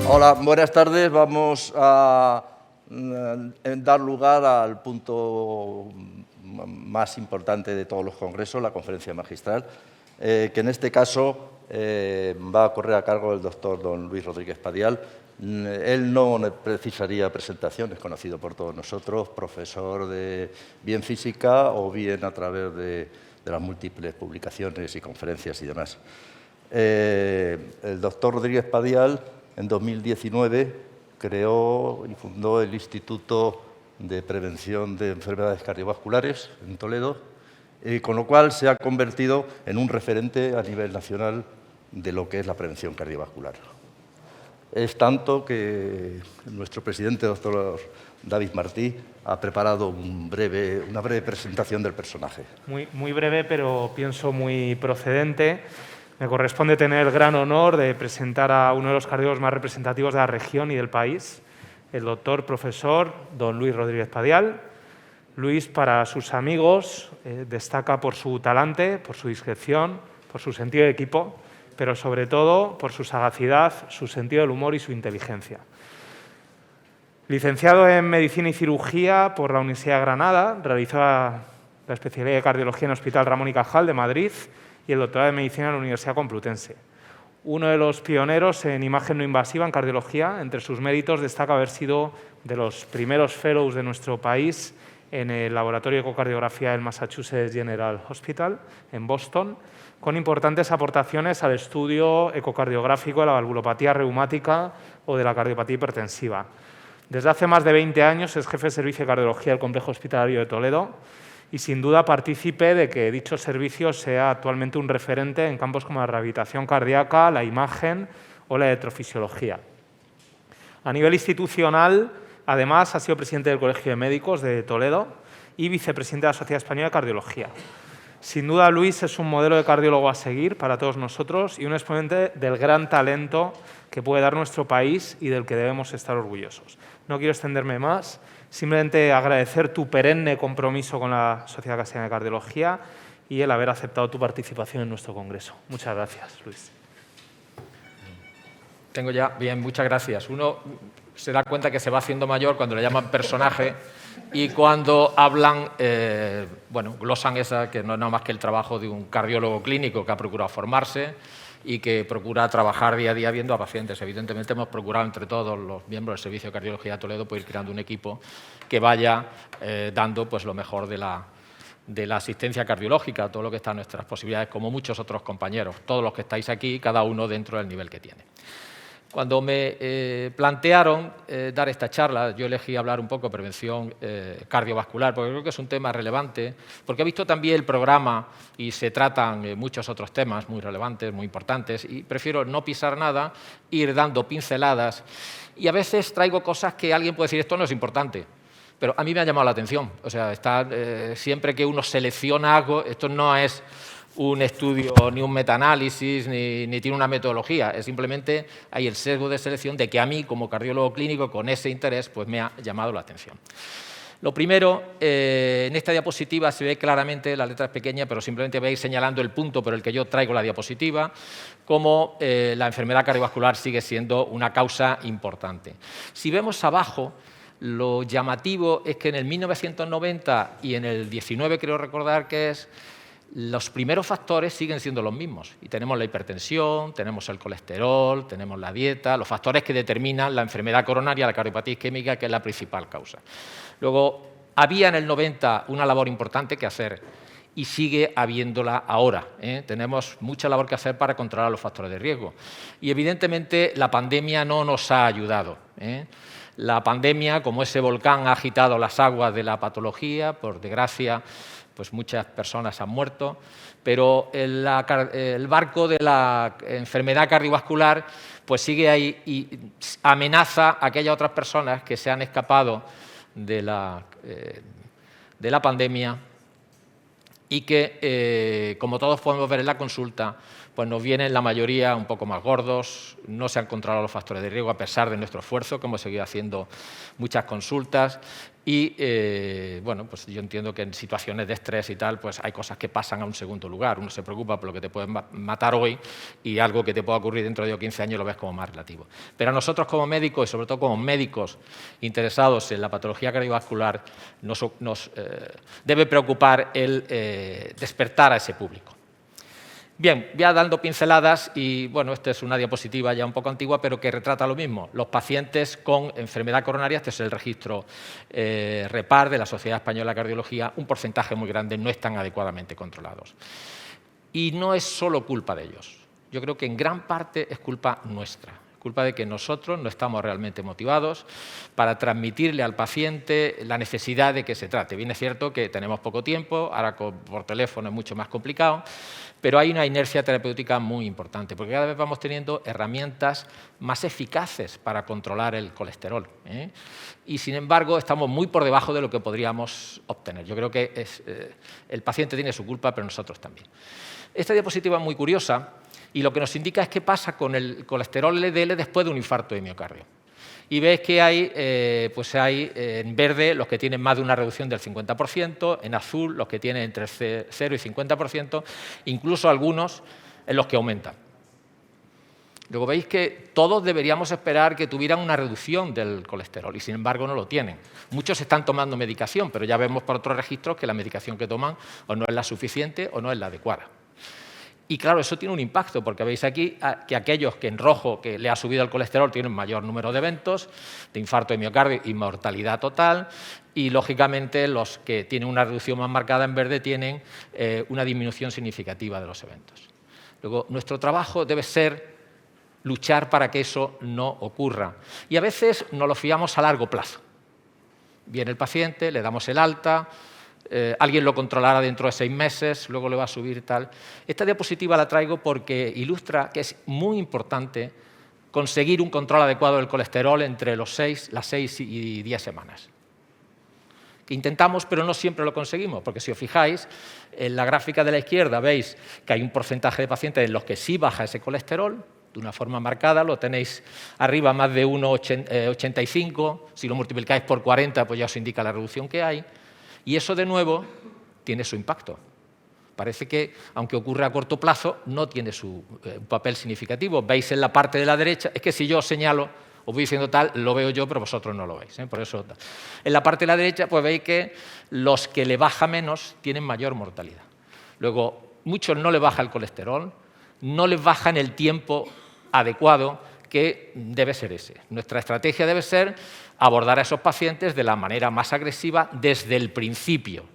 Hola, buenas tardes. Vamos a dar lugar al punto más importante de todos los congresos, la conferencia magistral, que en este caso va a correr a cargo del doctor don Luis Rodríguez Padial. Él no precisaría presentación, es conocido por todos nosotros, profesor de bien física o bien a través de las múltiples publicaciones y conferencias y demás. El doctor Rodríguez Padial, en 2019, creó y fundó el Instituto de Prevención de Enfermedades Cardiovasculares en Toledo, con lo cual se ha convertido en un referente a nivel nacional de lo que es la prevención cardiovascular. Es tanto que nuestro presidente, doctor David Martí, ha preparado una breve presentación del personaje. Muy breve, pero pienso muy procedente. Me corresponde tener el gran honor de presentar a uno de los cardiólogos más representativos de la región y del país, el doctor profesor don Luis Rodríguez Padial. Luis, para sus amigos, destaca por su talante, por su discreción, por su sentido de equipo, pero sobre todo por su sagacidad, su sentido del humor y su inteligencia. Licenciado en Medicina y Cirugía por la Universidad de Granada, realizó la especialidad de Cardiología en el Hospital Ramón y Cajal de Madrid y el doctorado de Medicina en la Universidad Complutense. Uno de los pioneros en imagen no invasiva en cardiología. Entre sus méritos destaca haber sido de los primeros fellows de nuestro país en el Laboratorio de Ecocardiografía del Massachusetts General Hospital, en Boston, con importantes aportaciones al estudio ecocardiográfico de la valvulopatía reumática o de la cardiopatía hipertensiva. Desde hace más de 20 años es jefe de servicio de cardiología del Complejo Hospitalario de Toledo y sin duda partícipe de que dicho servicio sea actualmente un referente en campos como la rehabilitación cardíaca, la imagen o la electrofisiología. A nivel institucional, además, ha sido presidente del Colegio de Médicos de Toledo y vicepresidente de la Sociedad Española de Cardiología. Sin duda, Luis es un modelo de cardiólogo a seguir para todos nosotros y un exponente del gran talento que puede dar nuestro país y del que debemos estar orgullosos. No quiero extenderme más, simplemente agradecer tu perenne compromiso con la Sociedad Castellana de Cardiología y el haber aceptado tu participación en nuestro congreso. Muchas gracias, Luis. Tengo ya, bien, muchas gracias. Uno se da cuenta que se va haciendo mayor cuando le llaman personaje y cuando hablan, glosan esa que no es nada más que el trabajo de un cardiólogo clínico que ha procurado formarse y que procura trabajar día a día viendo a pacientes. Evidentemente hemos procurado entre todos los miembros del Servicio de Cardiología de Toledo pues, ir creando un equipo que vaya dando pues, lo mejor de la asistencia cardiológica, todo lo que está en nuestras posibilidades, como muchos otros compañeros, todos los que estáis aquí, cada uno dentro del nivel que tiene. Cuando me plantearon dar esta charla, yo elegí hablar un poco de prevención cardiovascular, porque creo que es un tema relevante, porque he visto también el programa y se tratan muchos otros temas muy relevantes, muy importantes, y prefiero no pisar nada, ir dando pinceladas, y a veces traigo cosas que alguien puede decir, esto no es importante, pero a mí me ha llamado la atención. O sea, siempre que uno selecciona algo, esto no es un estudio, ni un metaanálisis, ni tiene una metodología. Es simplemente hay el sesgo de selección de que a mí, como cardiólogo clínico, con ese interés, pues me ha llamado la atención. Lo primero, en esta diapositiva se ve claramente, la letra es pequeña, pero simplemente veis señalando el punto por el que yo traigo la diapositiva, cómo la enfermedad cardiovascular sigue siendo una causa importante. Si vemos abajo, lo llamativo es que en el 1990 y en el 19, creo recordar que es, los primeros factores siguen siendo los mismos. Y tenemos la hipertensión, tenemos el colesterol, tenemos la dieta, los factores que determinan la enfermedad coronaria, la cardiopatía isquémica, que es la principal causa. Luego, había en el 90 una labor importante que hacer y sigue habiéndola ahora. Tenemos mucha labor que hacer para controlar los factores de riesgo. Y evidentemente la pandemia no nos ha ayudado. La pandemia, como ese volcán, ha agitado las aguas de la patología, por desgracia, pues muchas personas han muerto, pero el barco de la enfermedad cardiovascular pues sigue ahí y amenaza a aquellas otras personas que se han escapado de la pandemia y que, como todos podemos ver en la consulta, pues nos vienen la mayoría un poco más gordos, no se han controlado los factores de riesgo a pesar de nuestro esfuerzo, que hemos seguido haciendo muchas consultas, Y, bueno, pues yo entiendo que en situaciones de estrés y tal, pues hay cosas que pasan a un segundo lugar. Uno se preocupa por lo que te puede matar hoy y algo que te pueda ocurrir dentro de 15 años lo ves como más relativo. Pero a nosotros como médicos y sobre todo como médicos interesados en la patología cardiovascular nos debe preocupar el despertar a ese público. Bien, ya dando pinceladas, y bueno, esta es una diapositiva ya un poco antigua, pero que retrata lo mismo. Los pacientes con enfermedad coronaria, este es el registro REPAR de la Sociedad Española de Cardiología, un porcentaje muy grande no están adecuadamente controlados. Y no es solo culpa de ellos. Yo creo que en gran parte es culpa nuestra. Culpa de que nosotros no estamos realmente motivados para transmitirle al paciente la necesidad de que se trate. Bien es cierto que tenemos poco tiempo, ahora por teléfono es mucho más complicado, pero hay una inercia terapéutica muy importante, porque cada vez vamos teniendo herramientas más eficaces para controlar el colesterol, ¿eh? Y, sin embargo, estamos muy por debajo de lo que podríamos obtener. Yo creo que el paciente tiene su culpa, pero nosotros también. Esta diapositiva es muy curiosa, y lo que nos indica es qué pasa con el colesterol LDL después de un infarto de miocardio. Y veis que hay en verde los que tienen más de una reducción del 50%, en azul los que tienen entre 0 y 50%, incluso algunos en los que aumentan. Luego veis que todos deberíamos esperar que tuvieran una reducción del colesterol y, sin embargo, no lo tienen. Muchos están tomando medicación, pero ya vemos por otros registros que la medicación que toman o no es la suficiente o no es la adecuada. Y claro, eso tiene un impacto, porque veis aquí que aquellos que en rojo que le ha subido el colesterol tienen mayor número de eventos, de infarto de miocardio y mortalidad total, y lógicamente los que tienen una reducción más marcada en verde tienen una disminución significativa de los eventos. Luego, nuestro trabajo debe ser luchar para que eso no ocurra. Y a veces nos lo fiamos a largo plazo. Viene el paciente, le damos el alta, alguien lo controlará dentro de 6 meses, luego le va a subir tal. Esta diapositiva la traigo porque ilustra que es muy importante conseguir un control adecuado del colesterol entre las 6 y 10 semanas. Que intentamos, pero no siempre lo conseguimos, porque si os fijáis, en la gráfica de la izquierda veis que hay un porcentaje de pacientes en los que sí baja ese colesterol, de una forma marcada, lo tenéis arriba más de 1,85, si lo multiplicáis por 40, pues ya os indica la reducción que hay. Y eso, de nuevo, tiene su impacto. Parece que, aunque ocurre a corto plazo, no tiene su papel significativo. Veis en la parte de la derecha, es que si yo os señalo, os voy diciendo tal, lo veo yo, pero vosotros no lo veis, ¿eh? Por eso, en la parte de la derecha, pues veis que los que le baja menos tienen mayor mortalidad. Luego, muchos no les baja el colesterol, no les baja en el tiempo adecuado, que debe ser ese. Nuestra estrategia debe ser abordar a esos pacientes de la manera más agresiva desde el principio,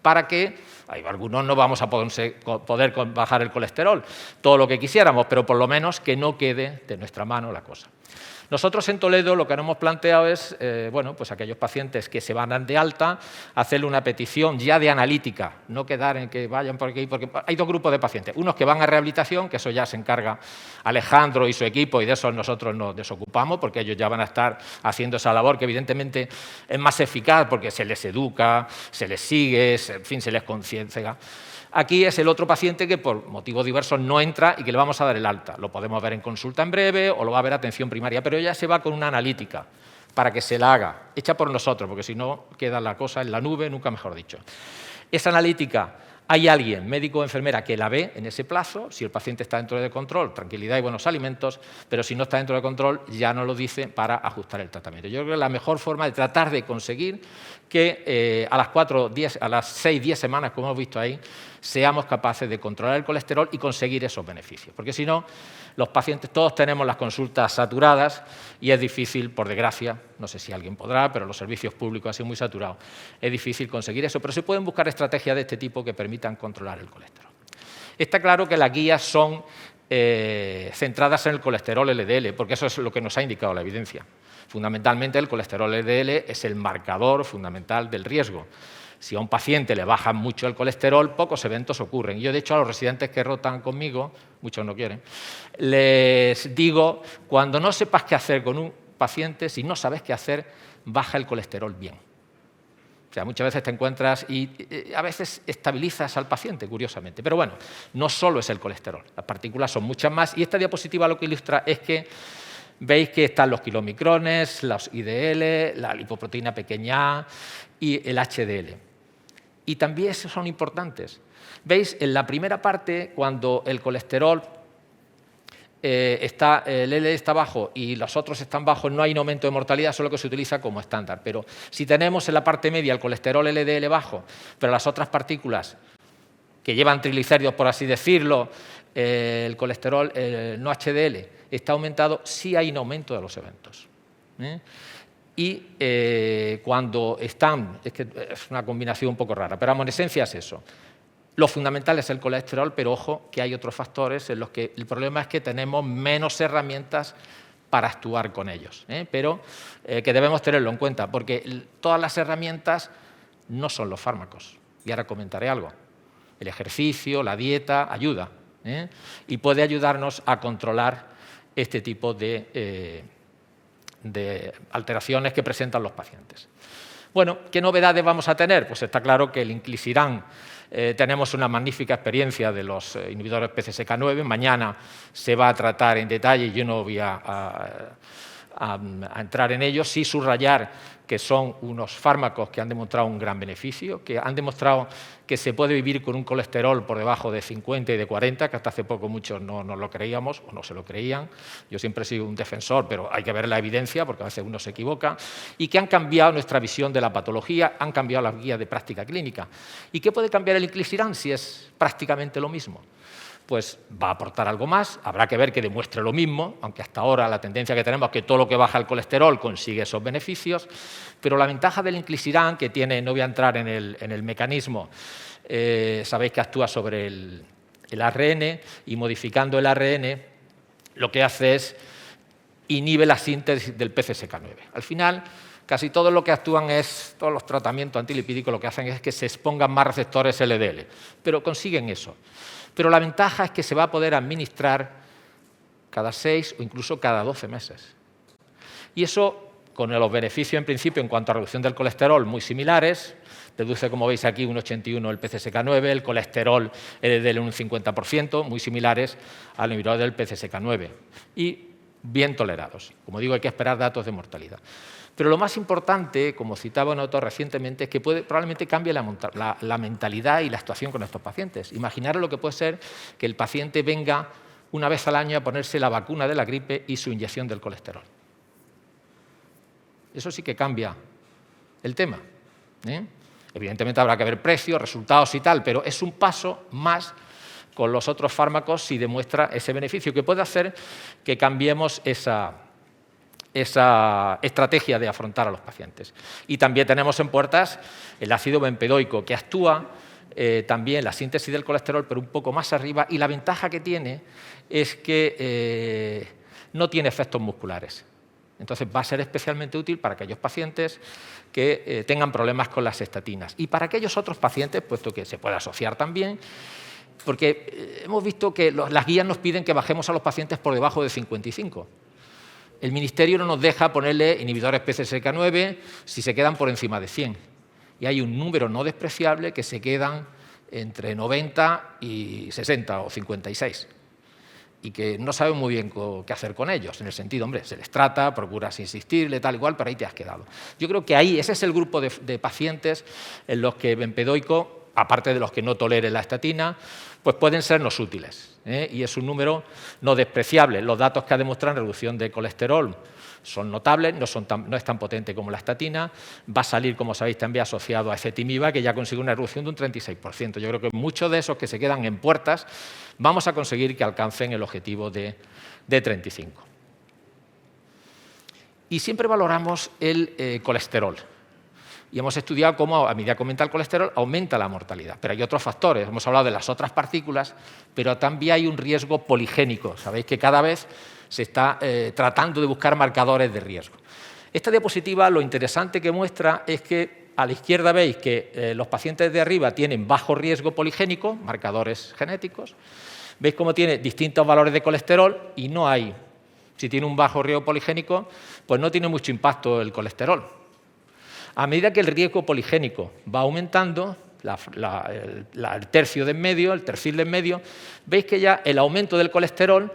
para que algunos no vamos a poder bajar el colesterol, todo lo que quisiéramos, pero por lo menos que no quede de nuestra mano la cosa. Nosotros en Toledo lo que nos hemos planteado es, pues aquellos pacientes que se van de alta, hacerle una petición ya de analítica, no quedar en que vayan por aquí, porque hay 2 grupos de pacientes. Unos que van a rehabilitación, que eso ya se encarga Alejandro y su equipo, y de eso nosotros nos desocupamos, porque ellos ya van a estar haciendo esa labor, que evidentemente es más eficaz, porque se les educa, se les sigue, en fin, se les conciencia. Aquí es el otro paciente que por motivos diversos no entra y que le vamos a dar el alta. Lo podemos ver en consulta en breve o lo va a ver atención primaria, pero ya se va con una analítica para que se la haga, hecha por nosotros, porque si no queda la cosa en la nube, nunca mejor dicho. Esa analítica, hay alguien, médico o enfermera, que la ve en ese plazo. Si el paciente está dentro de control, tranquilidad y buenos alimentos, pero si no está dentro de control, ya nos lo dice para ajustar el tratamiento. Yo creo que la mejor forma de tratar de conseguir que a las 6-10 semanas, como hemos visto ahí, seamos capaces de controlar el colesterol y conseguir esos beneficios. Porque si no, los pacientes, todos tenemos las consultas saturadas y es difícil, por desgracia, no sé si alguien podrá, pero los servicios públicos han sido muy saturados, es difícil conseguir eso, pero se pueden buscar estrategias de este tipo que permitan controlar el colesterol. Está claro que las guías son centradas en el colesterol LDL, porque eso es lo que nos ha indicado la evidencia. Fundamentalmente, el colesterol LDL es el marcador fundamental del riesgo. Si a un paciente le baja mucho el colesterol, pocos eventos ocurren. Yo, de hecho, a los residentes que rotan conmigo, muchos no quieren, les digo, cuando no sepas qué hacer con un paciente, si no sabes qué hacer, baja el colesterol bien. O sea, muchas veces te encuentras y a veces estabilizas al paciente, curiosamente. Pero bueno, no solo es el colesterol, las partículas son muchas más. Y esta diapositiva lo que ilustra es que Veis que están los kilomicrones, los IDL, la lipoproteína pequeña a y el HDL. Y también esos son importantes. Veis, en la primera parte, cuando el colesterol el LDL está bajo y los otros están bajos, no hay un aumento de mortalidad, solo que se utiliza como estándar. Pero si tenemos en la parte media el colesterol LDL bajo, pero las otras partículas que llevan triglicéridos, por así decirlo, el colesterol no HDL está aumentado, sí hay un aumento de los eventos. Y cuando están, es que es una combinación un poco rara, pero en esencia es eso. Lo fundamental es el colesterol, pero ojo que hay otros factores en los que el problema es que tenemos menos herramientas para actuar con ellos, pero que debemos tenerlo en cuenta, porque todas las herramientas no son los fármacos. Y ahora comentaré algo. El ejercicio, la dieta, ayuda, y puede ayudarnos a controlar este tipo de alteraciones que presentan los pacientes. Bueno, ¿qué novedades vamos a tener? Pues está claro que el inclisiran, tenemos una magnífica experiencia de los inhibidores PCSK9. Mañana se va a tratar en detalle, yo no voy a entrar en ello, sí subrayar que son unos fármacos que han demostrado un gran beneficio, que han demostrado que se puede vivir con un colesterol por debajo de 50 y de 40, que hasta hace poco muchos no lo creíamos o no se lo creían. Yo siempre he sido un defensor, pero hay que ver la evidencia porque a veces uno se equivoca, y que han cambiado nuestra visión de la patología, han cambiado las guías de práctica clínica. ¿Y qué puede cambiar el inclisiran si es prácticamente lo mismo? Pues va a aportar algo más, habrá que ver que demuestre lo mismo, aunque hasta ahora la tendencia que tenemos es que todo lo que baja el colesterol consigue esos beneficios, pero la ventaja del inclisiran, que tiene, no voy a entrar en el mecanismo, sabéis que actúa sobre el ARN, y modificando el ARN lo que hace es inhibe la síntesis del PCSK9. Al final, casi todo lo que actúan todos los tratamientos antilipídicos lo que hacen es que se expongan más receptores LDL, pero consiguen eso. Pero la ventaja es que se va a poder administrar cada 6 o incluso cada 12 meses. Y eso, con los beneficios en principio en cuanto a reducción del colesterol muy similares, reduce, como veis aquí, un 81% el PCSK9, el colesterol LDL un 50%, muy similares al inhibidor del PCSK9. Y bien tolerados. Como digo, hay que esperar datos de mortalidad. Pero lo más importante, como citaba un autor recientemente, es que probablemente cambie la mentalidad y la actuación con estos pacientes. Imaginaros lo que puede ser que el paciente venga una vez al año a ponerse la vacuna de la gripe y su inyección del colesterol. Eso sí que cambia el tema. Evidentemente habrá que ver precios, resultados y tal, pero es un paso más con los otros fármacos si demuestra ese beneficio, que puede hacer que cambiemos esa estrategia de afrontar a los pacientes. Y también tenemos en puertas el ácido bempedoico, que actúa también en la síntesis del colesterol, pero un poco más arriba, y la ventaja que tiene es que no tiene efectos musculares. Entonces va a ser especialmente útil para aquellos pacientes que tengan problemas con las estatinas. Y para aquellos otros pacientes, puesto que se puede asociar también, porque hemos visto que las guías nos piden que bajemos a los pacientes por debajo de 55. El Ministerio no nos deja ponerle inhibidores PCSK9 si se quedan por encima de 100. Y hay un número no despreciable que se quedan entre 90 y 60 o 56. Y que no saben muy bien qué hacer con ellos. En el sentido, hombre, se les trata, procuras insistirle, tal igual, pero ahí te has quedado. Yo creo que ahí, ese es el grupo de pacientes en los que bempedoico, aparte de los que no toleren la estatina, pues pueden sernos útiles. Y es un número no despreciable. Los datos que ha demostrado en reducción de colesterol son notables, no es tan potente como la estatina. Va a salir, como sabéis, también asociado a ezetimiba, que ya consigue una reducción de un 36%. Yo creo que muchos de esos que se quedan en puertas vamos a conseguir que alcancen el objetivo de 35. Y siempre valoramos el colesterol. Y hemos estudiado cómo, a medida que aumenta el colesterol, aumenta la mortalidad. Pero hay otros factores. Hemos hablado de las otras partículas, pero también hay un riesgo poligénico. Sabéis que cada vez se está tratando de buscar marcadores de riesgo. Esta diapositiva, lo interesante que muestra es que a la izquierda veis que los pacientes de arriba tienen bajo riesgo poligénico, marcadores genéticos. Veis cómo tiene distintos valores de colesterol y no hay. Si tiene un bajo riesgo poligénico, pues no tiene mucho impacto el colesterol. A medida que el riesgo poligénico va aumentando, el tercio de en medio, el tercil de en medio, veis que ya el aumento del colesterol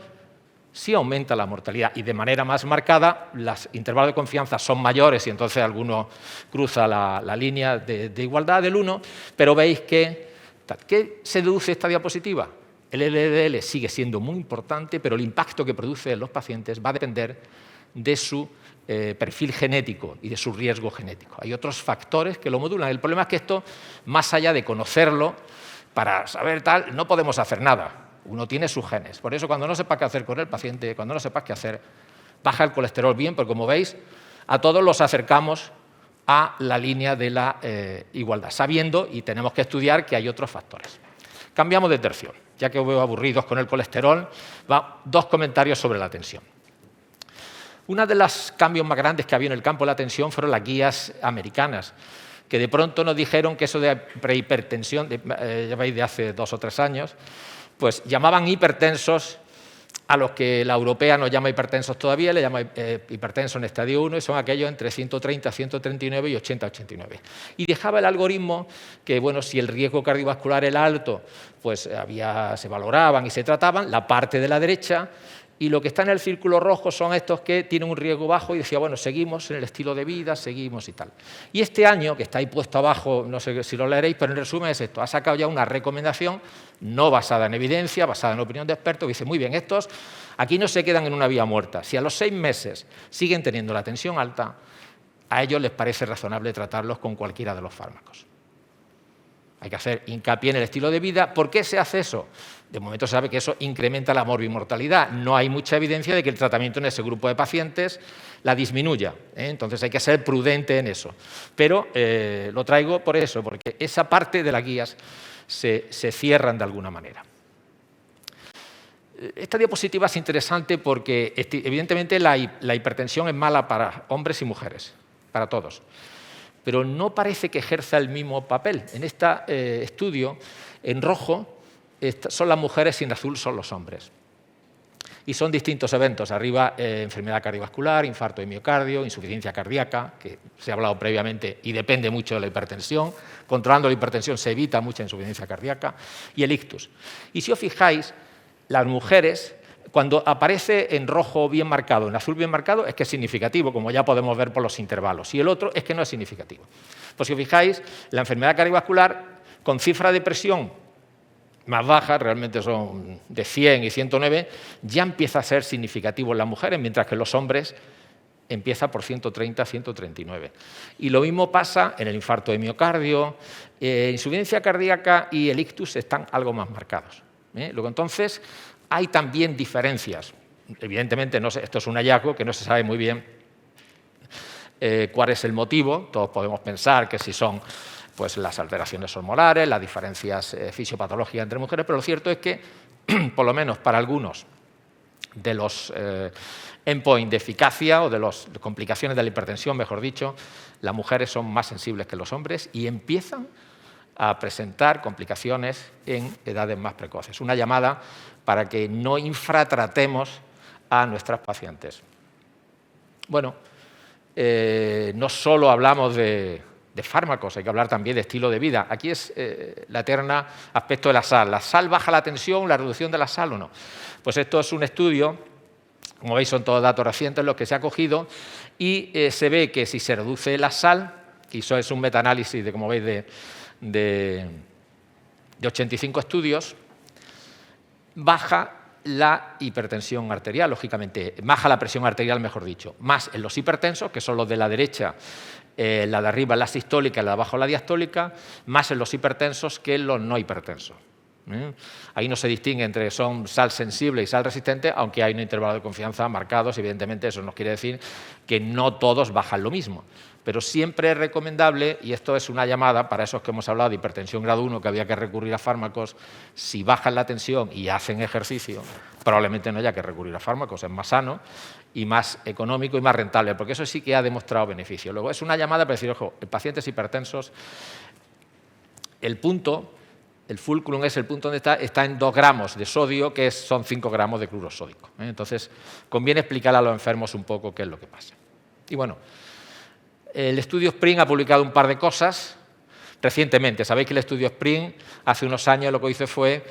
sí aumenta la mortalidad y de manera más marcada, los intervalos de confianza son mayores y entonces alguno cruza la línea de igualdad del 1, pero veis que, ¿qué se deduce de esta diapositiva? El LDL sigue siendo muy importante, pero el impacto que produce en los pacientes va a depender de su perfil genético y de su riesgo genético. Hay otros factores que lo modulan. El problema es que esto, más allá de conocerlo, para saber tal, no podemos hacer nada. Uno tiene sus genes. Por eso, cuando no sepas qué hacer con el paciente, cuando no sepas qué hacer, baja el colesterol bien, porque como veis, a todos los acercamos a la línea de la igualdad, sabiendo, y tenemos que estudiar, que hay otros factores. Cambiamos de tercio. Ya que os veo aburridos con el colesterol, dos comentarios sobre la tensión. Uno de los cambios más grandes que había en el campo de la tensión fueron las guías americanas, que de pronto nos dijeron que eso de prehipertensión, ya veis, de hace 2 o 3 años, pues llamaban hipertensos a los que la europea no llama hipertensos todavía, le llama hipertensos en estadio 1 y son aquellos entre 130, 139 y 80, 89. Y dejaba el algoritmo que, bueno, si el riesgo cardiovascular era alto, pues se valoraban y se trataban, la parte de la derecha, y lo que está en el círculo rojo son estos que tienen un riesgo bajo y decía, bueno, seguimos en el estilo de vida, seguimos y tal. Y este año, que está ahí puesto abajo, no sé si lo leeréis, pero en resumen es esto, ha sacado ya una recomendación no basada en evidencia, basada en opinión de expertos, que dice, muy bien, estos aquí no se quedan en una vía muerta. Si a los 6 meses siguen teniendo la tensión alta, a ellos les parece razonable tratarlos con cualquiera de los fármacos. Hay que hacer hincapié en el estilo de vida. ¿Por qué se hace eso? De momento se sabe que eso incrementa la morbimortalidad. No hay mucha evidencia de que el tratamiento en ese grupo de pacientes la disminuya. Entonces hay que ser prudente en eso. Pero lo traigo por eso, porque esa parte de las guías se cierran de alguna manera. Esta diapositiva es interesante porque evidentemente la hipertensión es mala para hombres y mujeres, para todos. Pero no parece que ejerza el mismo papel. En este estudio, en rojo, son las mujeres y en azul son los hombres. Y son distintos eventos. Arriba, enfermedad cardiovascular, infarto de miocardio, insuficiencia cardíaca, que se ha hablado previamente y depende mucho de la hipertensión. Controlando la hipertensión se evita mucha insuficiencia cardíaca. Y el ictus. Y si os fijáis, las mujeres, cuando aparece en rojo bien marcado, en azul bien marcado, es que es significativo, como ya podemos ver por los intervalos. Y el otro es que no es significativo. Pues si os fijáis, la enfermedad cardiovascular, con cifra de presión más baja, realmente son de 100 y 109, ya empieza a ser significativo en las mujeres, mientras que en los hombres empieza por 130, 139. Y lo mismo pasa en el infarto de miocardio, insuficiencia cardíaca y el ictus están algo más marcados. Luego, entonces, hay también diferencias. Evidentemente, esto es un hallazgo que no se sabe muy bien cuál es el motivo. Todos podemos pensar que si son pues, las alteraciones hormonales, las diferencias fisiopatológicas entre mujeres, pero lo cierto es que, por lo menos para algunos de los endpoints de eficacia o de las complicaciones de la hipertensión, mejor dicho, las mujeres son más sensibles que los hombres y empiezan a presentar complicaciones en edades más precoces. Una llamada para que no infratratemos a nuestras pacientes. Bueno, no solo hablamos de fármacos, hay que hablar también de estilo de vida. Aquí es la eterna aspecto de la sal. ¿La sal baja la tensión, la reducción de la sal o no? Pues esto es un estudio, como veis son todos datos recientes los que se ha cogido, y se ve que si se reduce la sal, y eso es un metaanálisis de, como veis, de 85 estudios, baja la hipertensión arterial, lógicamente, baja la presión arterial, mejor dicho, más en los hipertensos, que son los de la derecha, la de arriba la sistólica y la de abajo la diastólica, más en los hipertensos que en los no hipertensos. Ahí no se distingue entre son sal sensible y sal resistente, aunque hay un intervalo de confianza marcados, evidentemente eso nos quiere decir que no todos bajan lo mismo. Pero siempre es recomendable, y esto es una llamada para esos que hemos hablado de hipertensión grado 1, que había que recurrir a fármacos, si bajan la tensión y hacen ejercicio, probablemente no haya que recurrir a fármacos, es más sano y más económico y más rentable, porque eso sí que ha demostrado beneficio. Luego es una llamada para decir, ojo, en pacientes hipertensos, el fulcrum es el punto donde está en 2 gramos de sodio, que son 5 gramos de cloruro sódico. Entonces, conviene explicarle a los enfermos un poco qué es lo que pasa. Y bueno, el estudio Spring ha publicado un par de cosas recientemente. Sabéis que el estudio Spring hace unos años lo que hizo fue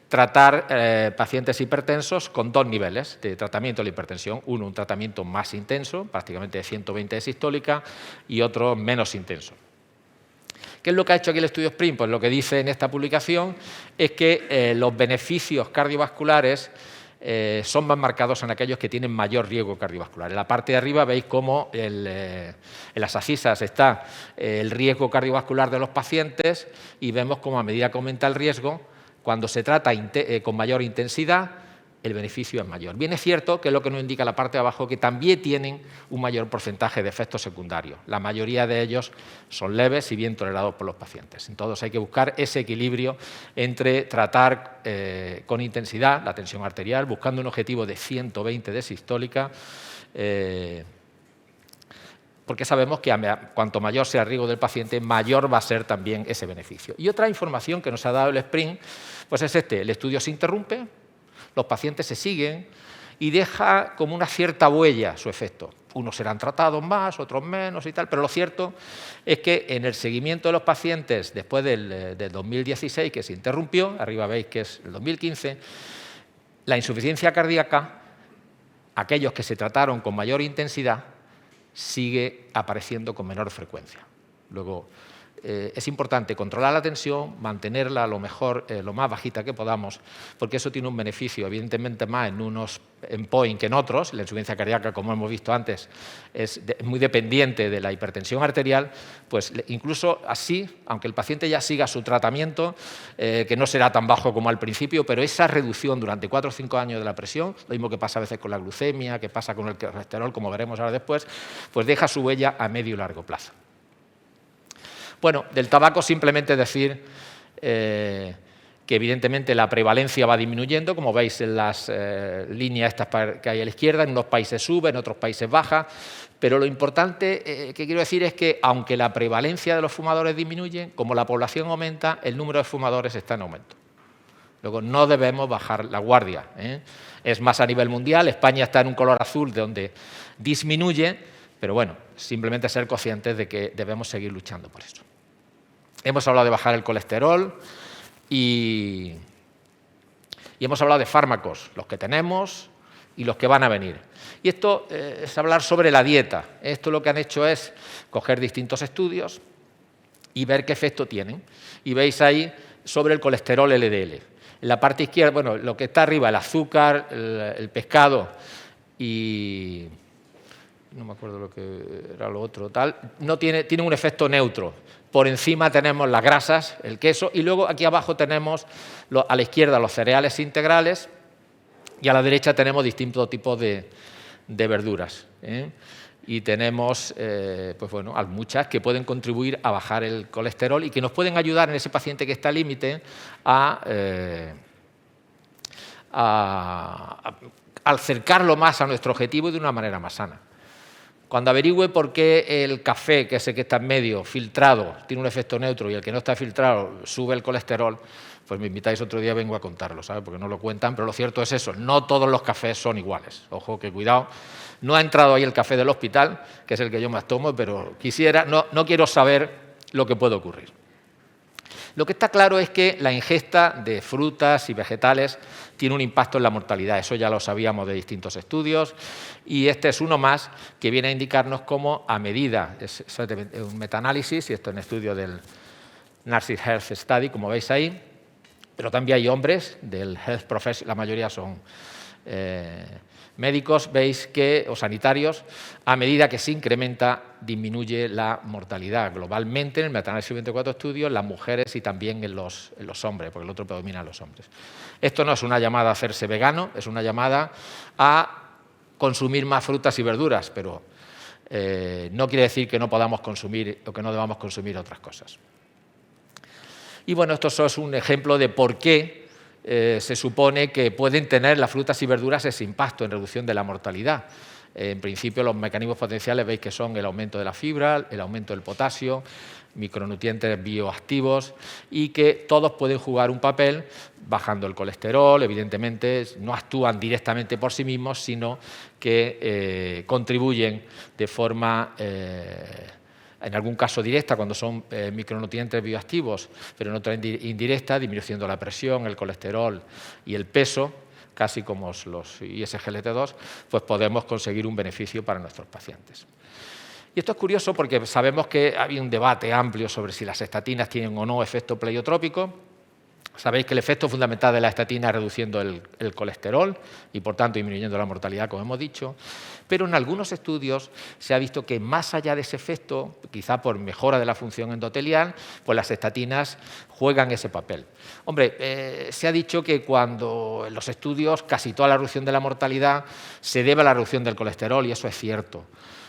tratar pacientes hipertensos con 2 niveles de tratamiento de la hipertensión. Uno, un tratamiento más intenso, prácticamente de 120 de sistólica, y otro menos intenso. ¿Qué es lo que ha hecho aquí el estudio SPRINT? Pues lo que dice en esta publicación es que los beneficios cardiovasculares son más marcados en aquellos que tienen mayor riesgo cardiovascular. En la parte de arriba veis cómo en las abscisas está el riesgo cardiovascular de los pacientes y vemos cómo a medida que aumenta el riesgo, cuando se trata con mayor intensidad, el beneficio es mayor. Bien es cierto que es lo que nos indica la parte de abajo, que también tienen un mayor porcentaje de efectos secundarios. La mayoría de ellos son leves y bien tolerados por los pacientes. Entonces hay que buscar ese equilibrio entre tratar con intensidad la tensión arterial, buscando un objetivo de 120 de sistólica, porque sabemos que cuanto mayor sea el riesgo del paciente, mayor va a ser también ese beneficio. Y otra información que nos ha dado el SPRINT pues es el estudio se interrumpe, los pacientes se siguen y deja como una cierta huella su efecto. Unos serán tratados más, otros menos y tal, pero lo cierto es que en el seguimiento de los pacientes después del 2016, que se interrumpió, arriba veis que es el 2015, la insuficiencia cardíaca, aquellos que se trataron con mayor intensidad, sigue apareciendo con menor frecuencia. Luego, es importante controlar la tensión, mantenerla a lo mejor lo más bajita que podamos, porque eso tiene un beneficio, evidentemente más en unos endpoints que en otros. La insuficiencia cardíaca, como hemos visto antes, es muy dependiente de la hipertensión arterial, pues incluso así, aunque el paciente ya siga su tratamiento, que no será tan bajo como al principio, pero esa reducción durante 4 o 5 años de la presión, lo mismo que pasa a veces con la glucemia, que pasa con el colesterol, como veremos ahora después, pues deja su huella a medio y largo plazo. Bueno, del tabaco simplemente decir que evidentemente la prevalencia va disminuyendo, como veis en las líneas estas que hay a la izquierda, en unos países sube, en otros países baja, pero lo importante que quiero decir es que aunque la prevalencia de los fumadores disminuye, como la población aumenta, el número de fumadores está en aumento. Luego no debemos bajar la guardia, Es más a nivel mundial, España está en un color azul donde disminuye, pero bueno, simplemente ser conscientes de que debemos seguir luchando por eso. Hemos hablado de bajar el colesterol y hemos hablado de fármacos, los que tenemos y los que van a venir. Y esto es hablar sobre la dieta. Esto lo que han hecho es coger distintos estudios y ver qué efecto tienen. Y veis ahí sobre el colesterol LDL. En la parte izquierda, bueno, lo que está arriba, el azúcar, el pescado y no me acuerdo lo que era lo otro, tal, no tiene un efecto neutro. Por encima tenemos las grasas, el queso, y luego aquí abajo tenemos a la izquierda los cereales integrales y a la derecha tenemos distintos tipos de verduras. Y tenemos pues bueno, muchas que pueden contribuir a bajar el colesterol y que nos pueden ayudar en ese paciente que está al límite a acercarlo más a nuestro objetivo y de una manera más sana. Cuando averigüe por qué el café, que es el que está en medio, filtrado, tiene un efecto neutro y el que no está filtrado sube el colesterol, pues me invitáis otro día, vengo a contarlo, ¿sabes? Porque no lo cuentan, pero lo cierto es eso, no todos los cafés son iguales. Ojo, que cuidado, no ha entrado ahí el café del hospital, que es el que yo más tomo, pero no quiero saber lo que puede ocurrir. Lo que está claro es que la ingesta de frutas y vegetales tiene un impacto en la mortalidad. Eso ya lo sabíamos de distintos estudios y este es uno más que viene a indicarnos cómo a medida, es un metaanálisis y esto es un estudio del Narcisse Health Study, como veis ahí, pero también hay hombres del Health Profession, la mayoría son médicos, veis que, o sanitarios, a medida que se incrementa, disminuye la mortalidad globalmente en el metaanálisis de 24 estudios, en las mujeres y también en los hombres, porque el otro predomina en los hombres. Esto no es una llamada a hacerse vegano, es una llamada a consumir más frutas y verduras, pero no quiere decir que no podamos consumir o que no debamos consumir otras cosas. Y bueno, esto es un ejemplo de por qué se supone que pueden tener las frutas y verduras ese impacto en reducción de la mortalidad. En principio, los mecanismos potenciales veis que son el aumento de la fibra, el aumento del potasio, micronutrientes bioactivos y que todos pueden jugar un papel bajando el colesterol. Evidentemente, no actúan directamente por sí mismos, sino que contribuyen de forma en algún caso directa cuando son micronutrientes bioactivos, pero en otra indirecta, disminuyendo la presión, el colesterol y el peso, casi como los ISGLT2, pues podemos conseguir un beneficio para nuestros pacientes. Y esto es curioso porque sabemos que había un debate amplio sobre si las estatinas tienen o no efecto pleiotrópico. Sabéis que el efecto fundamental de la estatina es reduciendo el colesterol y, por tanto, disminuyendo la mortalidad, como hemos dicho. Pero en algunos estudios se ha visto que, más allá de ese efecto, quizá por mejora de la función endotelial, pues las estatinas juegan ese papel. Hombre, se ha dicho que cuando en los estudios casi toda la reducción de la mortalidad se debe a la reducción del colesterol, y eso es cierto.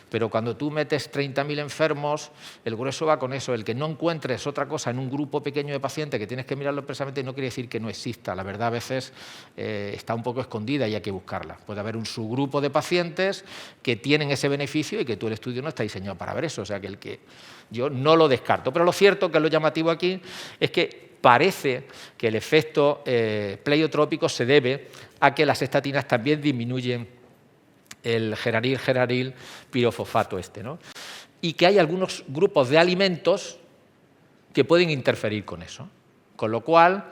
Pero cuando tú metes 30.000 enfermos, el grueso va con eso. El que no encuentres otra cosa en un grupo pequeño de pacientes que tienes que mirarlo expresamente no quiere decir que no exista. La verdad, a veces está un poco escondida y hay que buscarla. Puede haber un subgrupo de pacientes que tienen ese beneficio y que el estudio no está diseñado para ver eso. O sea, que yo no lo descarto. Pero lo cierto, que es lo llamativo aquí, es que parece que el efecto pleiotrópico se debe a que las estatinas también disminuyen el geraril pirofosfato ¿no? Y que hay algunos grupos de alimentos que pueden interferir con eso. Con lo cual,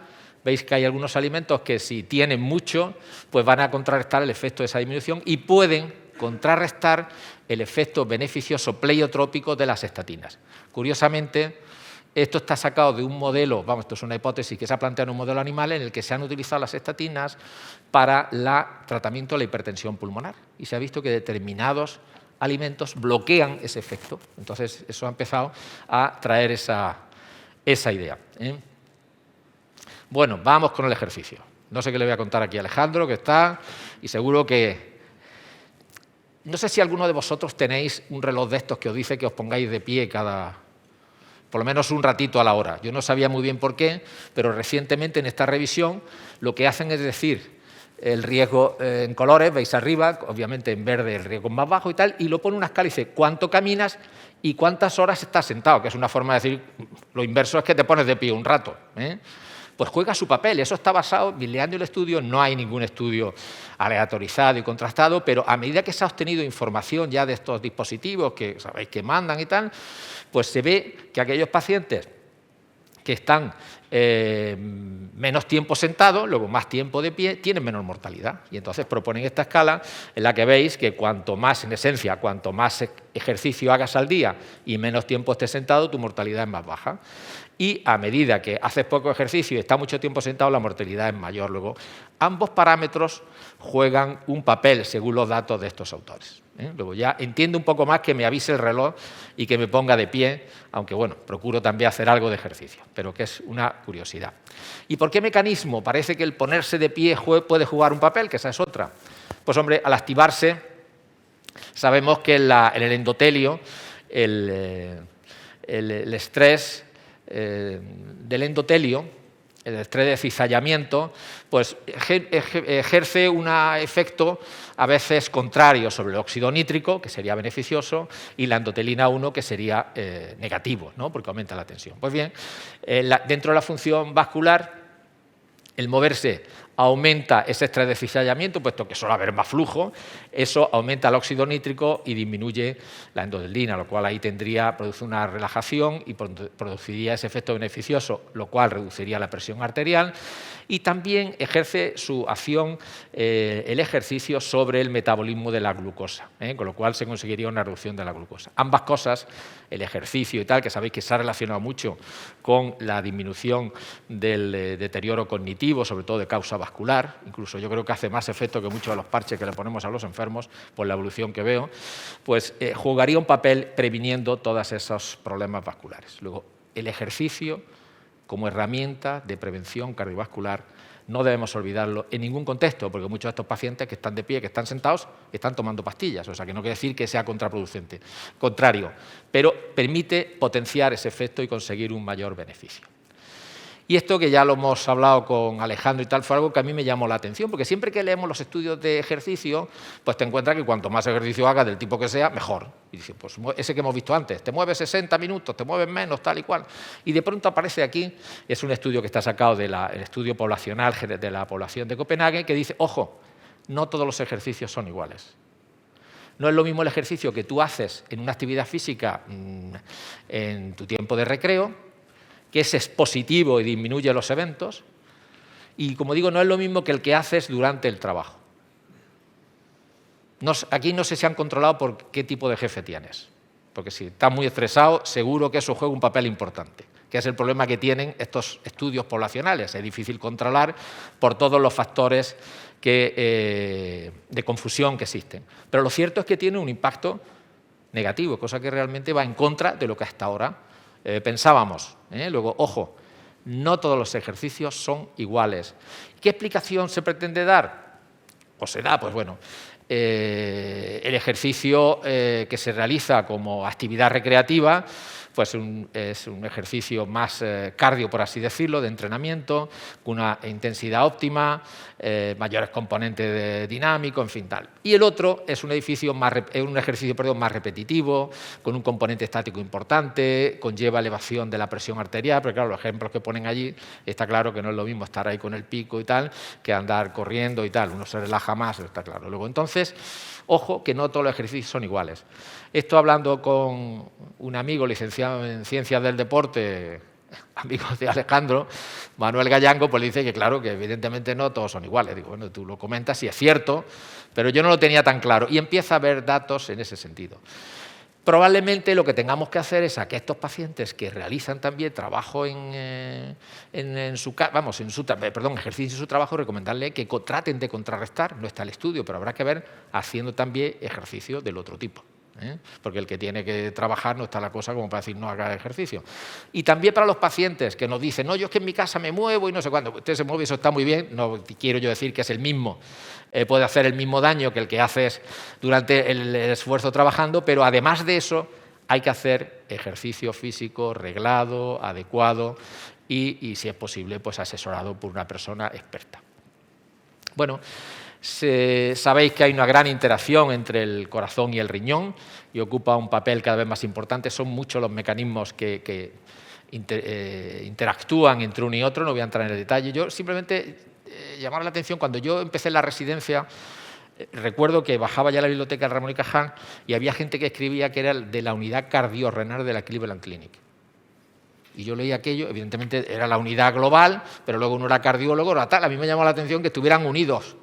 veis que hay algunos alimentos que si tienen mucho, pues van a contrarrestar el efecto de esa disminución y pueden contrarrestar el efecto beneficioso pleiotrópico de las estatinas. Curiosamente, esto está sacado de un modelo, esto es una hipótesis que se ha planteado en un modelo animal en el que se han utilizado las estatinas para el tratamiento de la hipertensión pulmonar y se ha visto que determinados alimentos bloquean ese efecto. Entonces, eso ha empezado a traer esa idea. Bueno, vamos con el ejercicio. No sé qué le voy a contar aquí a Alejandro, que está, y seguro que... No sé si alguno de vosotros tenéis un reloj de estos que os dice que os pongáis de pie por lo menos un ratito a la hora. Yo no sabía muy bien por qué, pero recientemente en esta revisión lo que hacen es decir el riesgo en colores, veis arriba, obviamente en verde el riesgo más bajo y tal, y lo pone una escala y dice cuánto caminas y cuántas horas estás sentado, que es una forma de decir, lo inverso es que te pones de pie un rato. Pues juega su papel. Eso está basado, bileando el estudio, no hay ningún estudio aleatorizado y contrastado, pero a medida que se ha obtenido información ya de estos dispositivos que sabéis que mandan y tal, pues se ve que aquellos pacientes que están menos tiempo sentados, luego más tiempo de pie, tienen menor mortalidad. Y entonces proponen esta escala en la que veis que cuanto más, en esencia, cuanto más ejercicio hagas al día y menos tiempo estés sentado, tu mortalidad es más baja. Y a medida que haces poco ejercicio y estás mucho tiempo sentado, la mortalidad es mayor. Luego, ambos parámetros juegan un papel según los datos de estos autores. Luego ya entiendo un poco más que me avise el reloj y que me ponga de pie, aunque bueno, procuro también hacer algo de ejercicio, pero que es una curiosidad. ¿Y por qué mecanismo? Parece que el ponerse de pie puede jugar un papel, que esa es otra. Pues hombre, al activarse, sabemos que en el endotelio el estrés del endotelio, el estrés de cizallamiento, pues ejerce un efecto a veces contrario sobre el óxido nítrico, que sería beneficioso, y la endotelina 1, que sería negativo, ¿no? Porque aumenta la tensión. Pues bien, dentro de la función vascular, el moverse aumenta ese estrés de cizallamiento, puesto que suele haber más flujo, eso aumenta el óxido nítrico y disminuye la endotelina, lo cual ahí produce una relajación y produciría ese efecto beneficioso, lo cual reduciría la presión arterial, y también ejerce su acción el ejercicio sobre el metabolismo de la glucosa, con lo cual se conseguiría una reducción de la glucosa. Ambas cosas, el ejercicio y tal, que sabéis que se ha relacionado mucho con la disminución del deterioro cognitivo, sobre todo de causa vascular, incluso yo creo que hace más efecto que muchos de los parches que le ponemos a los enfermos, por la evolución que veo, pues jugaría un papel previniendo todos esos problemas vasculares. Luego, el ejercicio como herramienta de prevención cardiovascular no debemos olvidarlo en ningún contexto, porque muchos de estos pacientes que están de pie, que están sentados, están tomando pastillas, o sea que no quiere decir que sea contraproducente, contrario, pero permite potenciar ese efecto y conseguir un mayor beneficio. Y esto, que ya lo hemos hablado con Alejandro y tal, fue algo que a mí me llamó la atención, porque siempre que leemos los estudios de ejercicio, pues te encuentras que cuanto más ejercicio hagas, del tipo que sea, mejor. Y dices, pues ese que hemos visto antes, te mueves 60 minutos, te mueves menos, tal y cual. Y de pronto aparece aquí, es un estudio que está sacado del estudio poblacional de la población de Copenhague, que dice, ojo, no todos los ejercicios son iguales. No es lo mismo el ejercicio que tú haces en una actividad física en tu tiempo de recreo, que es expositivo y disminuye los eventos, y, como digo, no es lo mismo que el que haces durante el trabajo. Aquí no sé si han controlado por qué tipo de jefe tienes, porque si estás muy estresado, seguro que eso juega un papel importante, que es el problema que tienen estos estudios poblacionales. Es difícil controlar por todos los factores de confusión que existen. Pero lo cierto es que tiene un impacto negativo, cosa que realmente va en contra de lo que hasta ahora pensábamos. Luego, ojo, no todos los ejercicios son iguales. ¿Qué explicación se pretende dar? ¿O se da? Pues bueno, el ejercicio que se realiza como actividad recreativa pues es un ejercicio más cardio, por así decirlo, de entrenamiento, con una intensidad óptima, mayores componentes dinámicos, en fin, tal. Y el otro es un ejercicio más repetitivo, con un componente estático importante, conlleva elevación de la presión arterial, pero claro, los ejemplos que ponen allí, está claro que no es lo mismo estar ahí con el pico y tal, que andar corriendo y tal. Uno se relaja más, está claro. Luego, entonces, ojo, que no todos los ejercicios son iguales. Esto hablando con un amigo licenciado en Ciencias del Deporte, amigo de Alejandro, Manuel Gallango, pues le dice que claro, que evidentemente no todos son iguales. Digo, bueno, tú lo comentas y es cierto, pero yo no lo tenía tan claro. Y empieza a haber datos en ese sentido. Probablemente lo que tengamos que hacer es a que estos pacientes que realizan también trabajo ejercicio en su trabajo, recomendarle que traten de contrarrestar. No está el estudio, pero habrá que ver haciendo también ejercicio del otro tipo. Porque el que tiene que trabajar no está la cosa como para decir no haga ejercicio. Y también para los pacientes que nos dicen, no, yo es que en mi casa me muevo y no sé cuándo. Usted se mueve y eso está muy bien, no quiero yo decir que es el mismo, puede hacer el mismo daño que el que haces durante el esfuerzo trabajando, pero además de eso hay que hacer ejercicio físico reglado, adecuado y si es posible, pues asesorado por una persona experta. Bueno, sabéis que hay una gran interacción entre el corazón y el riñón y ocupa un papel cada vez más importante. Son muchos los mecanismos que interactúan entre uno y otro, no voy a entrar en el detalle. Yo simplemente llamar la atención, cuando yo empecé en la residencia, recuerdo que bajaba ya a la biblioteca Ramón y Cajal y había gente que escribía que era de la unidad cardiorrenal de la Cleveland Clinic. Y yo leí aquello, evidentemente era la unidad global, pero luego uno era cardiólogo, era tal. A mí me llamó la atención que estuvieran unidos.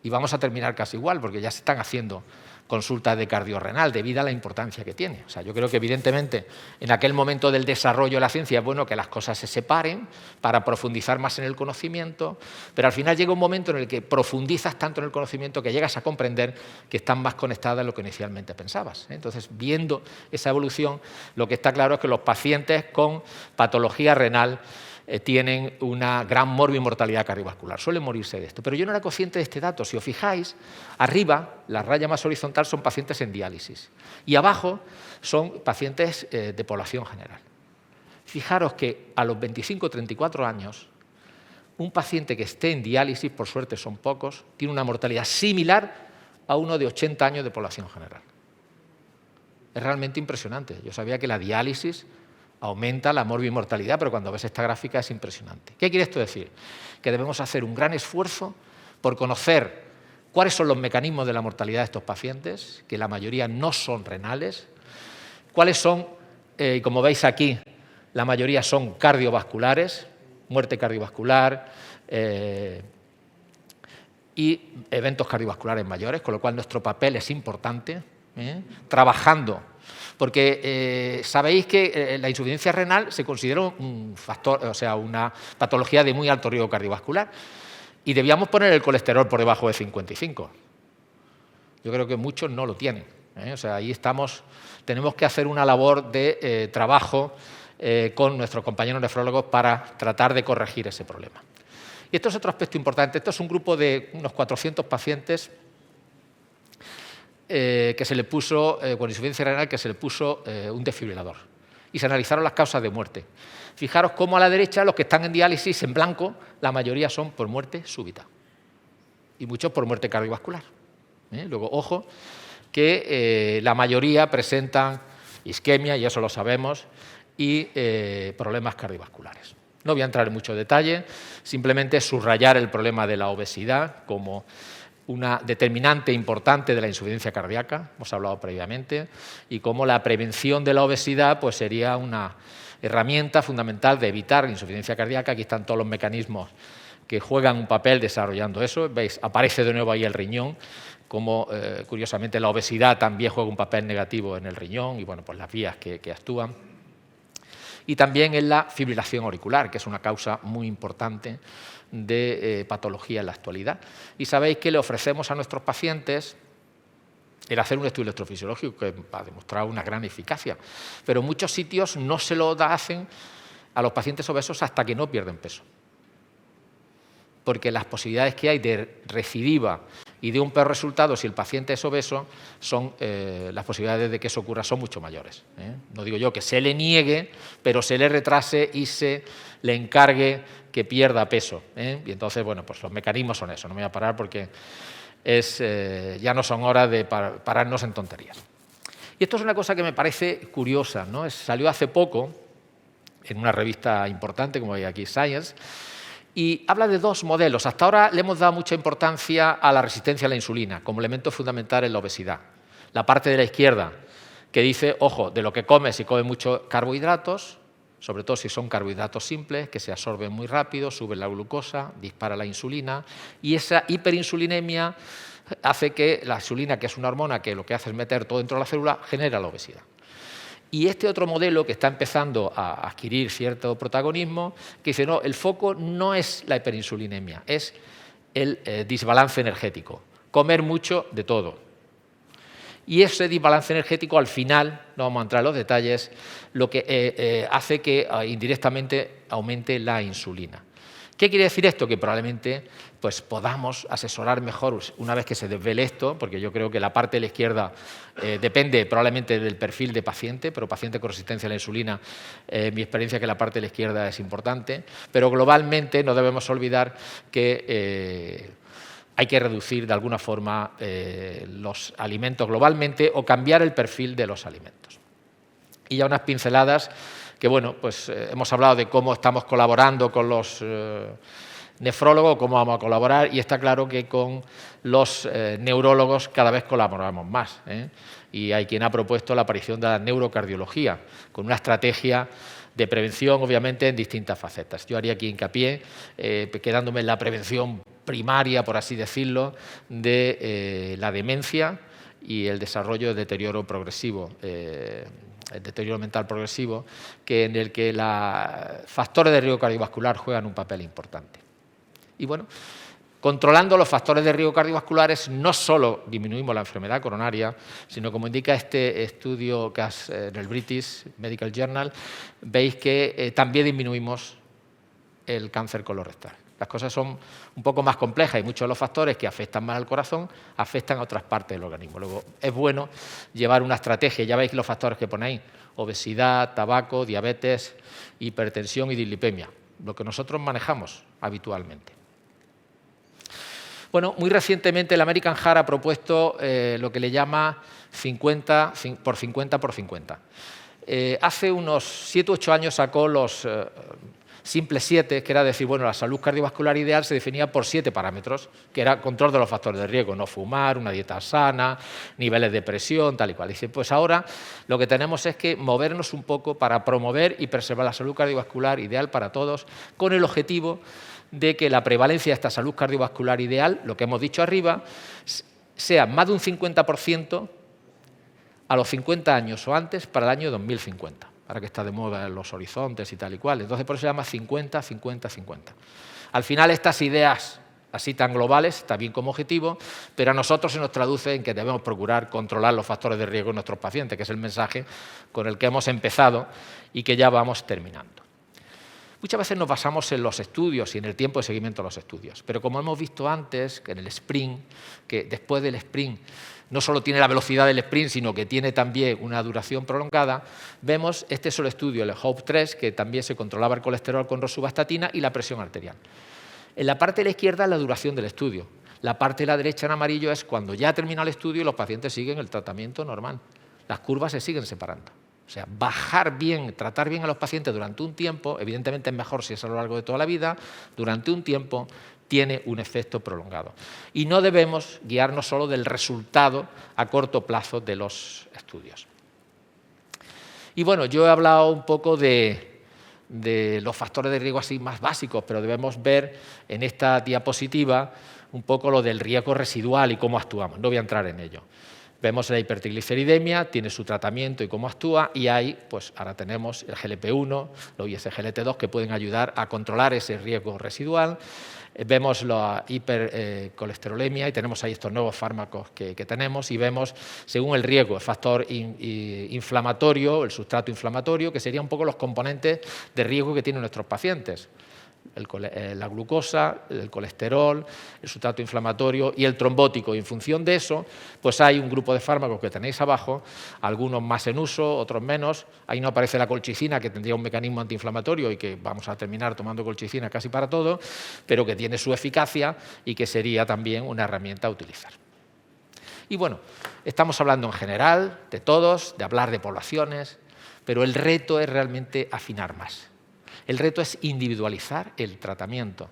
Y vamos a terminar casi igual, porque ya se están haciendo consultas de cardiorrenal debido a la importancia que tiene. O sea, yo creo que evidentemente en aquel momento del desarrollo de la ciencia es bueno que las cosas se separen para profundizar más en el conocimiento, pero al final llega un momento en el que profundizas tanto en el conocimiento que llegas a comprender que están más conectadas de lo que inicialmente pensabas. Entonces, viendo esa evolución, lo que está claro es que los pacientes con patología renal tienen una gran morbimortalidad cardiovascular. Suelen morirse de esto. Pero yo no era consciente de este dato. Si os fijáis, arriba, la raya más horizontal son pacientes en diálisis y abajo son pacientes de población general. Fijaros que a los 25 o 34 años, un paciente que esté en diálisis, por suerte son pocos, tiene una mortalidad similar a uno de 80 años de población general. Es realmente impresionante. Yo sabía que la diálisis aumenta la morbimortalidad, pero cuando ves esta gráfica es impresionante. ¿Qué quiere esto decir? Que debemos hacer un gran esfuerzo por conocer cuáles son los mecanismos de la mortalidad de estos pacientes, que la mayoría no son renales, cuáles son, como veis aquí, la mayoría son cardiovasculares, muerte cardiovascular y eventos cardiovasculares mayores, con lo cual nuestro papel es importante, trabajando. Porque sabéis que la insuficiencia renal se considera un factor, o sea, una patología de muy alto riesgo cardiovascular y debíamos poner el colesterol por debajo de 55. Yo creo que muchos no lo tienen. O sea, ahí tenemos que hacer una labor de trabajo con nuestros compañeros nefrólogos para tratar de corregir ese problema. Y esto es otro aspecto importante. Esto es un grupo de unos 400 pacientes que se le puso, con insuficiencia renal, que se le puso un desfibrilador. Y se analizaron las causas de muerte. Fijaros cómo a la derecha, los que están en diálisis en blanco, la mayoría son por muerte súbita. Y muchos por muerte cardiovascular. Luego, ojo, que la mayoría presentan isquemia, y eso lo sabemos, y problemas cardiovasculares. No voy a entrar en mucho detalle, simplemente subrayar el problema de la obesidad como una determinante importante de la insuficiencia cardíaca, hemos hablado previamente, y cómo la prevención de la obesidad pues, sería una herramienta fundamental de evitar la insuficiencia cardíaca. Aquí están todos los mecanismos que juegan un papel desarrollando eso. ¿Veis? Aparece de nuevo ahí el riñón, como curiosamente la obesidad también juega un papel negativo en el riñón y bueno, pues las vías que actúan. Y también en la fibrilación auricular, que es una causa muy importante de patología en la actualidad. Y sabéis que le ofrecemos a nuestros pacientes el hacer un estudio electrofisiológico que ha demostrado una gran eficacia, pero en muchos sitios no se lo hacen a los pacientes obesos hasta que no pierden peso, porque las posibilidades que hay de recidiva y de un peor resultado si el paciente es obeso, las posibilidades de que eso ocurra son mucho mayores. No digo yo que se le niegue, pero se le retrase y se le encargue que pierda peso. Y entonces, bueno, pues los mecanismos son eso. No me voy a parar porque ya no son horas de pararnos en tonterías. Y esto es una cosa que me parece curiosa, ¿no? Salió hace poco en una revista importante, como hay aquí, Science, y habla de dos modelos. Hasta ahora le hemos dado mucha importancia a la resistencia a la insulina como elemento fundamental en la obesidad. La parte de la izquierda que dice, ojo, de lo que comes, si comes muchos carbohidratos, sobre todo si son carbohidratos simples, que se absorben muy rápido, suben la glucosa, dispara la insulina, y esa hiperinsulinemia hace que la insulina, que es una hormona que lo que hace es meter todo dentro de la célula, genera la obesidad. Y este otro modelo que está empezando a adquirir cierto protagonismo, que dice, no, el foco no es la hiperinsulinemia, es el desbalance energético, comer mucho de todo. Y ese desbalance energético, al final, no vamos a entrar en los detalles, lo que hace que indirectamente aumente la insulina. ¿Qué quiere decir esto? Que probablemente pues, podamos asesorar mejor una vez que se desvele esto, porque yo creo que la parte de la izquierda depende probablemente del perfil de paciente, pero paciente con resistencia a la insulina, mi experiencia es que la parte de la izquierda es importante, pero globalmente no debemos olvidar que hay que reducir de alguna forma los alimentos globalmente o cambiar el perfil de los alimentos. Y ya unas pinceladas que, bueno, pues hemos hablado de cómo estamos colaborando con los nefrólogos, cómo vamos a colaborar, y está claro que con los neurólogos cada vez colaboramos más. Y hay quien ha propuesto la aparición de la neurocardiología, con una estrategia de prevención, obviamente, en distintas facetas. Yo haría aquí hincapié, quedándome en la prevención primaria, por así decirlo, de la demencia y el desarrollo de deterioro progresivo, el deterioro mental progresivo, en el que los factores de riesgo cardiovascular juegan un papel importante. Y bueno, controlando los factores de riesgo cardiovasculares no solo disminuimos la enfermedad coronaria, sino como indica este estudio que en el British Medical Journal, veis que también disminuimos el cáncer colorectal. Las cosas son un poco más complejas y muchos de los factores que afectan más al corazón afectan a otras partes del organismo. Luego, es bueno llevar una estrategia. Ya veis los factores que ponéis: obesidad, tabaco, diabetes, hipertensión y dislipemia, lo que nosotros manejamos habitualmente. Bueno, muy recientemente el American Heart ha propuesto lo que le llama 50 por 50 por 50. Hace unos 7 u 8 años sacó los simples 7, que era decir, bueno, la salud cardiovascular ideal se definía por 7 parámetros, que era control de los factores de riesgo, no fumar, una dieta sana, niveles de presión, tal y cual. Dice, pues ahora lo que tenemos es que movernos un poco para promover y preservar la salud cardiovascular ideal para todos, con el objetivo de que la prevalencia de esta salud cardiovascular ideal, lo que hemos dicho arriba, sea más de un 50% a los 50 años o antes para el año 2050. Ahora que está de moda en los horizontes y tal y cual. Entonces, por eso se llama 50-50-50. Al final, estas ideas así tan globales está bien como objetivo, pero a nosotros se nos traduce en que debemos procurar controlar los factores de riesgo en nuestros pacientes, que es el mensaje con el que hemos empezado y que ya vamos terminando. Muchas veces nos basamos en los estudios y en el tiempo de seguimiento de los estudios, pero como hemos visto antes, que en el sprint, que después del sprint no solo tiene la velocidad del sprint, sino que tiene también una duración prolongada, vemos este solo estudio, el HOPE-3, que también se controlaba el colesterol con rosuvastatina y la presión arterial. En la parte de la izquierda es la duración del estudio. La parte de la derecha en amarillo es cuando ya termina el estudio y los pacientes siguen el tratamiento normal. Las curvas se siguen separando. O sea, bajar bien, tratar bien a los pacientes durante un tiempo, evidentemente es mejor si es a lo largo de toda la vida, durante un tiempo tiene un efecto prolongado. Y no debemos guiarnos solo del resultado a corto plazo de los estudios. Y bueno, yo he hablado un poco de los factores de riesgo así más básicos, pero debemos ver en esta diapositiva un poco lo del riesgo residual y cómo actuamos. No voy a entrar en ello. Vemos la hipertrigliceridemia, tiene su tratamiento y cómo actúa, y ahí, pues ahora tenemos el GLP-1, los ISGLT2, que pueden ayudar a controlar ese riesgo residual. Vemos la hipercolesterolemia y tenemos ahí estos nuevos fármacos que tenemos, y vemos, según el riesgo, el factor inflamatorio, el sustrato inflamatorio, que serían un poco los componentes de riesgo que tienen nuestros pacientes. La glucosa, el colesterol, el sustrato inflamatorio y el trombótico. Y en función de eso, pues hay un grupo de fármacos que tenéis abajo, algunos más en uso, otros menos. Ahí no aparece la colchicina, que tendría un mecanismo antiinflamatorio y que vamos a terminar tomando colchicina casi para todo, pero que tiene su eficacia y que sería también una herramienta a utilizar. Y bueno, estamos hablando en general de todos, de hablar de poblaciones, pero el reto es realmente afinar más. El reto es individualizar el tratamiento.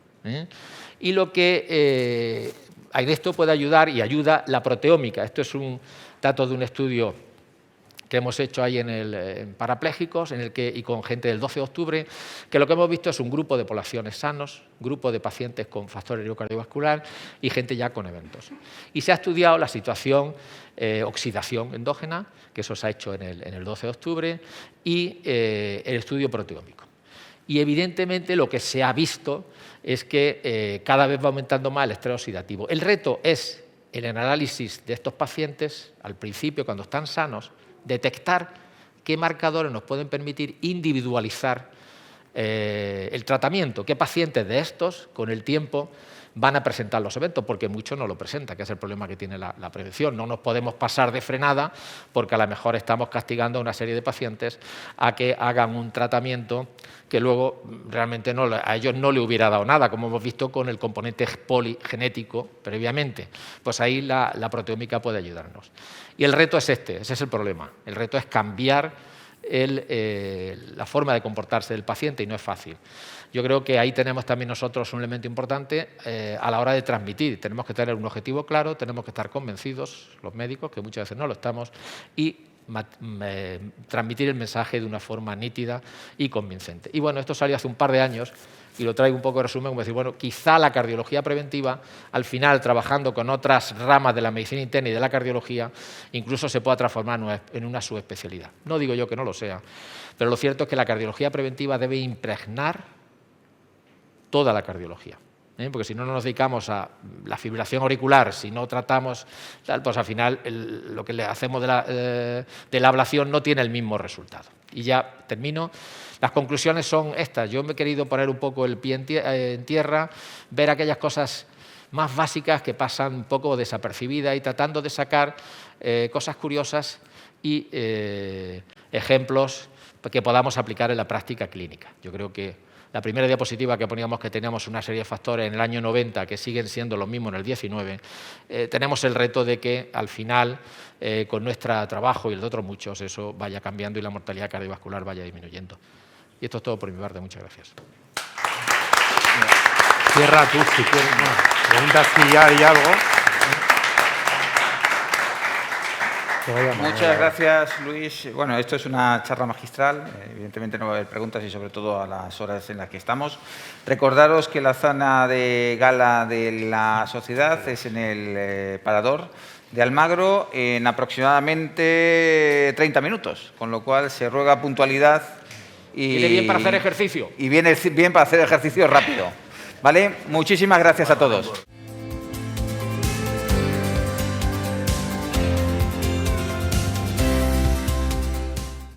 Y lo que en esto puede ayudar y ayuda la proteómica. Esto es un dato de un estudio que hemos hecho ahí en parapléjicos y con gente del 12 de octubre, que lo que hemos visto es un grupo de poblaciones sanos, grupo de pacientes con factor de riesgo cardiovascular y gente ya con eventos. Y se ha estudiado la situación oxidación endógena, que eso se ha hecho en el 12 de octubre, y el estudio proteómico. Y evidentemente lo que se ha visto es que cada vez va aumentando más el estrés oxidativo. El reto es, en el análisis de estos pacientes, al principio, cuando están sanos, detectar qué marcadores nos pueden permitir individualizar el tratamiento, qué pacientes de estos, con el tiempo, van a presentar los eventos, porque muchos no lo presentan, que es el problema que tiene la prevención. No nos podemos pasar de frenada porque a lo mejor estamos castigando a una serie de pacientes a que hagan un tratamiento que luego realmente a ellos no le hubiera dado nada, como hemos visto con el componente poligenético previamente. Pues ahí la proteómica puede ayudarnos. Y el reto es ese es el problema. El reto es cambiar la forma de comportarse del paciente, y no es fácil. Yo creo que ahí tenemos también nosotros un elemento importante a la hora de transmitir. Tenemos que tener un objetivo claro, tenemos que estar convencidos, los médicos, que muchas veces no lo estamos, y transmitir el mensaje de una forma nítida y convincente. Y bueno, esto salió hace un par de años, y lo traigo un poco de resumen, como decir, bueno, quizá la cardiología preventiva, al final, trabajando con otras ramas de la medicina interna y de la cardiología, incluso se pueda transformar en una subespecialidad. No digo yo que no lo sea, pero lo cierto es que la cardiología preventiva debe impregnar toda la cardiología. Porque si no nos dedicamos a la fibrilación auricular, si no tratamos, pues al final lo que le hacemos de la ablación no tiene el mismo resultado. Y ya termino. Las conclusiones son estas. Yo me he querido poner un poco el pie en tierra, ver aquellas cosas más básicas que pasan un poco desapercibidas y tratando de sacar cosas curiosas y ejemplos que podamos aplicar en la práctica clínica. Yo creo que la primera diapositiva que poníamos, que teníamos una serie de factores en el año 90 que siguen siendo los mismos en el 19, tenemos el reto de que al final, con nuestro trabajo y el de otros muchos, eso vaya cambiando y la mortalidad cardiovascular vaya disminuyendo. Y esto es todo por mi parte. Muchas gracias. Cierra tú, si quieres. Bueno, preguntas si ya hay algo. Muchas gracias, Luis. Bueno, esto es una charla magistral. Evidentemente no va a haber preguntas y sobre todo a las horas en las que estamos. Recordaros que la zona de gala de la sociedad es en el Parador de Almagro en aproximadamente 30 minutos, con lo cual se ruega puntualidad. Viene bien para hacer ejercicio. Y viene bien para hacer ejercicio rápido. ¿Vale? Muchísimas gracias a todos.